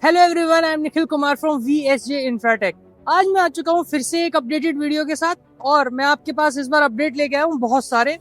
Hello everyone, I am Nikhil Kumar from VSJ Infratech. आज मैं आ चुका हूँ फिर से एक अपडेटेड वीडियो के साथ और मैं आपके पास इस बार अपडेट लेके आया हूँ बहुत सारे,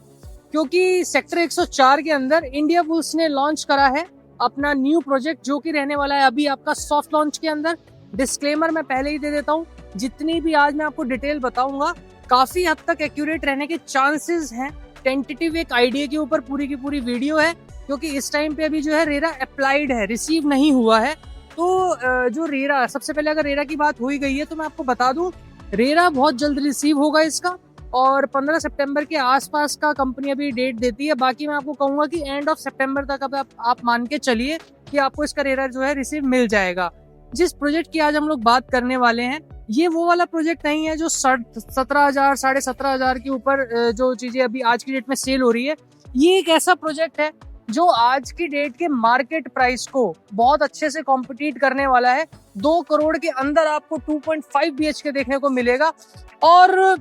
क्योंकि सेक्टर 104 के अंदर इंडिया बुल्स ने लॉन्च करा है अपना न्यू प्रोजेक्ट, जो कि रहने वाला है अभी आपका सॉफ्ट लॉन्च के अंदर। डिस्क्लेमर मैं पहले ही दे देता हूँ, जितनी भी आज मैं आपको डिटेल बताऊंगा काफी हद तक एक्यूरेट रहने के चांसेस हैं। टेंटेटिव एक आइडिया के ऊपर पूरी की पूरी वीडियो है, क्योंकि इस टाइम पे अभी जो है रेरा अप्लाइड है, रिसीव नहीं हुआ है। तो जो रेरा, सबसे पहले अगर रेरा की बात हो ही गई है तो मैं आपको बता दूं, रेरा बहुत जल्द रिसीव होगा इसका, और 15 सितंबर के आसपास का कंपनी अभी डेट देती है। बाकी मैं आपको कहूंगा कि एंड ऑफ सितंबर तक अब आप मान के चलिए कि आपको इसका रेरा जो है रिसीव मिल जाएगा। जिस प्रोजेक्ट की आज हम लोग बात करने वाले हैं, ये वो वाला प्रोजेक्ट नहीं है जो 17,000 17,500 के ऊपर जो चीजें अभी आज की डेट में सेल हो रही है। ये एक ऐसा प्रोजेक्ट है जो आज की डेट के मार्केट प्राइस को बहुत अच्छे से कॉम्पिटिट करने वाला है। 2 करोड़ के अंदर आपको 2.5 BHK देखने को मिलेगा, और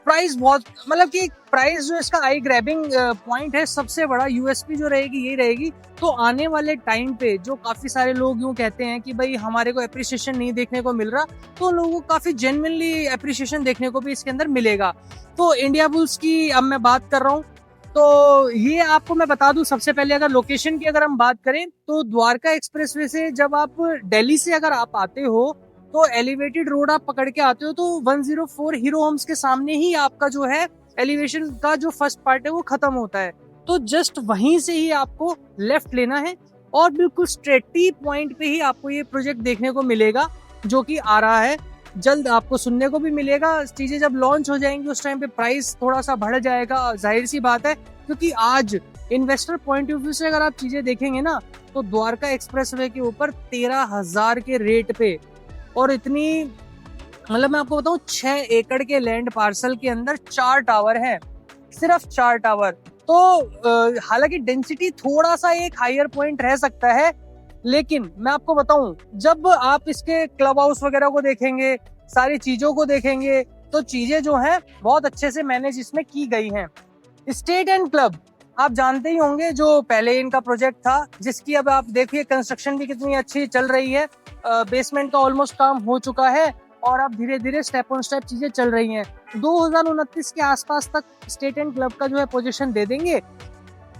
प्राइस बहुत, मतलब कि प्राइस जो इसका आई ग्रैबिंग पॉइंट है, सबसे बड़ा यूएसपी जो रहेगी ये रहेगी। तो आने वाले टाइम पे जो काफी सारे लोग यूं कहते हैं कि भाई हमारे को एप्रिसिएशन नहीं देखने को मिल रहा, तो लोगों को काफी जेन्युइनली एप्रिसिएशन देखने को भी इसके अंदर मिलेगा। तो इंडिया बुल्स की अब मैं बात कर रहा हूँ, तो ये आपको मैं बता दूं, सबसे पहले अगर लोकेशन की अगर हम बात करें तो द्वारका एक्सप्रेसवे से जब आप दिल्ली से अगर आप आते हो तो एलिवेटेड रोड आप पकड़ के आते हो तो 104 हीरो होम्स के सामने ही आपका जो है एलिवेशन का जो फर्स्ट पार्ट है वो खत्म होता है। तो जस्ट वहीं से ही आपको लेफ्ट लेना है और बिल्कुल स्ट्रेट टी पॉइंट पे ही आपको ये प्रोजेक्ट देखने को मिलेगा, जो कि आ रहा है जल्द, आपको सुनने को भी मिलेगा। चीजें जब लॉन्च हो जाएंगी उस टाइम पे प्राइस थोड़ा सा बढ़ जाएगा, जाहिर सी बात है, क्योंकि आज इन्वेस्टर पॉइंट ऑफ व्यू से अगर आप चीजें देखेंगे ना, तो द्वारका एक्सप्रेसवे के ऊपर 13,000 के रेट पे, और इतनी, मतलब मैं आपको बताऊं 6 एकड़ के लैंड पार्सल के अंदर 4 टावर है, सिर्फ 4 टावर। तो हालांकि डेंसिटी थोड़ा सा एक हायर पॉइंट रह सकता है, लेकिन मैं आपको बताऊं, जब आप इसके क्लब हाउस वगैरह को देखेंगे, सारी चीजों को देखेंगे, तो चीजें जो हैं बहुत अच्छे से मैनेज इसमें की गई हैं। स्टेट एंड क्लब आप जानते ही होंगे, जो पहले इनका प्रोजेक्ट था, जिसकी अब आप देखिए कंस्ट्रक्शन भी कितनी अच्छी चल रही है। बेसमेंट का ऑलमोस्ट काम हो चुका है और अब धीरे धीरे स्टेप ऑन स्टेप चीजें चल रही हैं। 2029 के आसपास तक स्टेट एंड क्लब का जो है पोजीशन दे देंगे।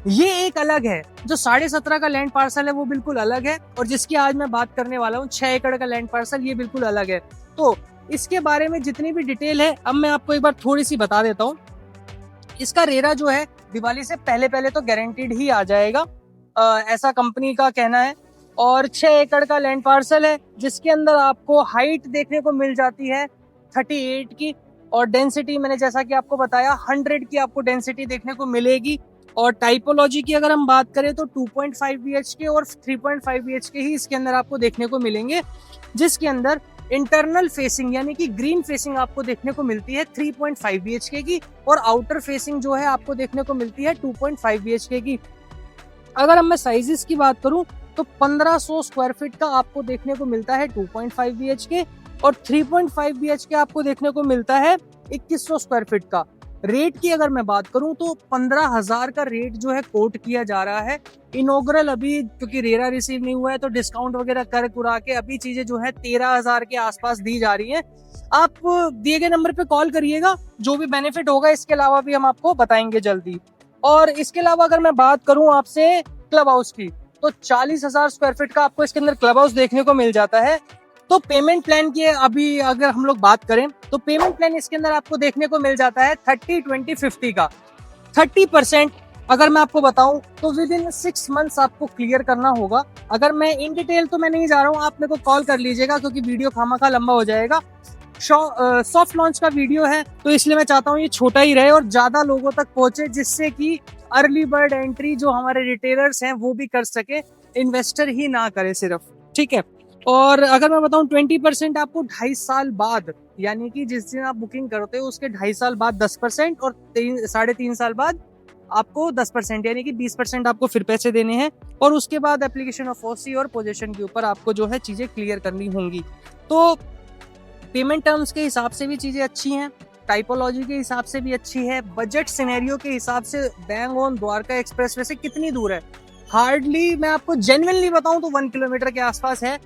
ये एक अलग है, जो 17.5 का लैंड पार्सल है वो बिल्कुल अलग है, और जिसकी आज मैं बात करने वाला हूँ 6 एकड़ का लैंड पार्सल, ये बिल्कुल अलग है। तो इसके बारे में जितनी भी डिटेल है अब मैं आपको एक बार थोड़ी सी बता देता हूँ। इसका रेरा जो है दिवाली से पहले पहले तो गारंटीड ही आ जाएगा, ऐसा कंपनी का कहना है। और 6 एकड़ का लैंड पार्सल है, जिसके अंदर आपको हाइट देखने को मिल जाती है 38 की, और डेंसिटी मैंने जैसा कि आपको बताया 100 की आपको डेंसिटी देखने को मिलेगी। और टाइपोलॉजी की अगर हम बात करें तो 2.5 BHK और 3.5 BHK ही इसके अंदर आपको देखने को मिलेंगे, जिसके अंदर इंटरनल फेसिंग यानी कि ग्रीन फेसिंग आपको देखने को मिलती है 3.5 BHK की, और आउटर फेसिंग जो है आपको देखने को मिलती है 2.5 BHK की। अगर हम मैं साइजेस की बात करूं तो 1500 स्क्वायर फीट का आपको देखने को मिलता है 2.5 BHK, और 3.5 BHK आपको देखने को मिलता है 2100 स्क्वायर फीट का। रेट की अगर मैं बात करूं तो 15,000 का रेट जो है कोट किया जा रहा है। इनॉग्रल अभी क्योंकि रेरा रिसीव नहीं हुआ है तो डिस्काउंट वगैरह कर कुरा के अभी चीजें जो है 13,000 के आसपास दी जा रही हैं। आप दिए गए नंबर पे कॉल करिएगा, जो भी बेनिफिट होगा इसके अलावा भी हम आपको बताएंगे जल्दी। और इसके अलावा अगर मैं बात करूं आपसे क्लब हाउस की, तो 40,000 स्क्वायर फीट का आपको इसके अंदर क्लब हाउस देखने को मिल जाता है। तो पेमेंट प्लान की अभी अगर हम लोग बात करें तो पेमेंट प्लान इसके अंदर आपको देखने को मिल जाता है 30-20-50 का। 30% अगर मैं आपको बताऊं तो विद इन 6 मंथ्स आपको क्लियर करना होगा। अगर मैं इन डिटेल तो मैं नहीं जा रहा हूं, आप मेरे को कॉल कर लीजिएगा, क्योंकि वीडियो खामखा लंबा हो जाएगा। सॉफ्ट लॉन्च का वीडियो है तो इसलिए मैं चाहता हूँ ये छोटा ही रहे और ज्यादा लोगों तक पहुंचे, जिससे कि अर्ली बर्ड एंट्री जो हमारे रिटेलर्स हैं वो भी कर सके, इन्वेस्टर ही ना करे सिर्फ, ठीक है। और अगर मैं बताऊं 20% आपको 2.5 साल बाद, यानी कि जिस दिन आप बुकिंग करते हो उसके 2.5 साल बाद 10%, और 3.5 साल बाद आपको 10%, यानी कि 20% आपको फिर पैसे देने हैं। और उसके बाद एप्लीकेशन ऑफ ओसी और पोजीशन के ऊपर आपको जो है चीजें क्लियर करनी होंगी। तो पेमेंट टर्म्स के हिसाब से भी चीजें अच्छी हैं, टाइपोलॉजी के हिसाब से भी अच्छी है, बजट सिनेरियो के हिसाब से बैंग ऑन द्वारका एक्सप्रेसवे से कितनी दूर है, हार्डली मैं आपको जेन्युइनली बताऊं तो 1 किलोमीटर के आसपास है।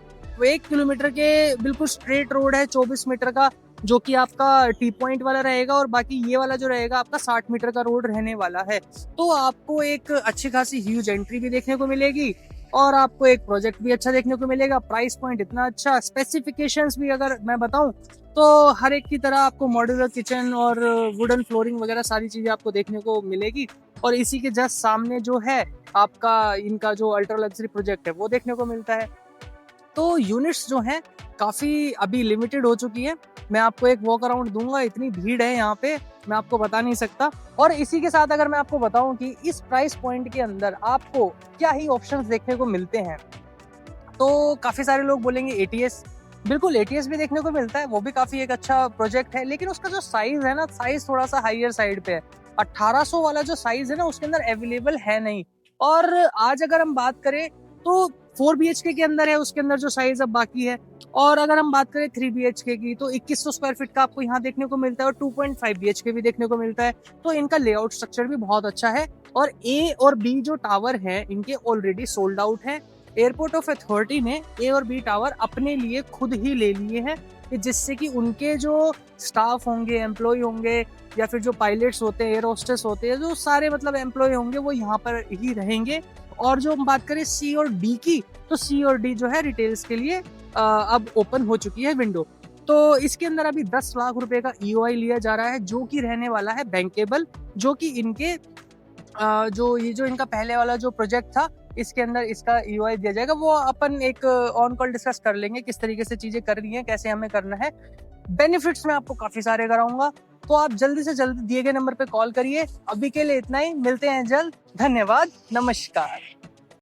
1 किलोमीटर के बिल्कुल स्ट्रेट रोड है 24 मीटर का, जो कि आपका टी पॉइंट वाला रहेगा, और बाकी ये वाला जो रहेगा आपका 60 मीटर का रोड रहने वाला है। तो आपको एक अच्छी खासी ह्यूज एंट्री भी देखने को मिलेगी और आपको एक प्रोजेक्ट भी अच्छा देखने को मिलेगा। प्राइस पॉइंट इतना अच्छा, स्पेसिफिकेशंस भी अगर मैं बताऊं तो हर एक की तरह आपको मॉड्यूलर किचन और वुडन फ्लोरिंग वगैरह सारी चीजें आपको देखने को मिलेगी। और इसी के जस्ट सामने जो है आपका इनका जो अल्ट्रा लग्जरी प्रोजेक्ट है वो देखने को मिलता है। तो यूनिट्स जो हैं काफ़ी अभी लिमिटेड हो चुकी है। मैं आपको एक वॉक अराउंड दूंगा, इतनी भीड़ है यहाँ पे मैं आपको बता नहीं सकता। और इसी के साथ अगर मैं आपको बताऊं कि इस प्राइस पॉइंट के अंदर आपको क्या ही ऑप्शंस देखने को मिलते हैं, तो काफ़ी सारे लोग बोलेंगे एटीएस। बिल्कुल एटीएस भी देखने को मिलता है, वो भी काफ़ी एक अच्छा प्रोजेक्ट है, लेकिन उसका जो साइज़ है ना, साइज़ थोड़ा सा हाइयर साइड पे है। 1800 वाला जो साइज़ है ना उसके अंदर अवेलेबल है नहीं। और आज अगर हम बात करें तो 4 BHK के अंदर है, उसके अंदर जो साइज अब बाकी है। और अगर हम बात करें 3 BHK की तो 2100 स्क्वायर फीट का आपको यहाँ देखने को मिलता है और 2.5 BHK भी देखने को मिलता है। तो इनका लेआउट स्ट्रक्चर भी बहुत अच्छा है। और ए और बी जो टावर है इनके ऑलरेडी सोल्ड आउट है। एयरपोर्ट ऑफ अथॉरिटी ने ए और बी टावर अपने लिए खुद ही ले लिए हैं, जिससे कि उनके जो स्टाफ होंगे, एम्प्लॉय होंगे, या फिर जो पायलट्स होते हैं, एयर होस्टेस होते हैं, जो सारे मतलब एम्प्लॉय होंगे वो यहाँ पर ही रहेंगे। और जो हम बात करें सी और डी की, तो सी और डी जो है रिटेल्स के लिए अब ओपन हो चुकी है विंडो। तो इसके अंदर अभी 10 लाख रुपए का EOI लिया जा रहा है, जो कि रहने वाला है बैंकेबल, जो कि इनके जो इनका पहले वाला जो प्रोजेक्ट था इसके अंदर इसका EOI दिया जाएगा। वो अपन एक ऑन कॉल डिस्कस कर लेंगे किस तरीके से चीजें करनी है, कैसे हमें करना है। बेनिफिट्स में आपको काफी सारे कराऊंगा, तो आप जल्दी से जल्दी दिए गए नंबर पे कॉल करिए। अभी के लिए इतना ही, मिलते हैं जल्द। धन्यवाद, नमस्कार।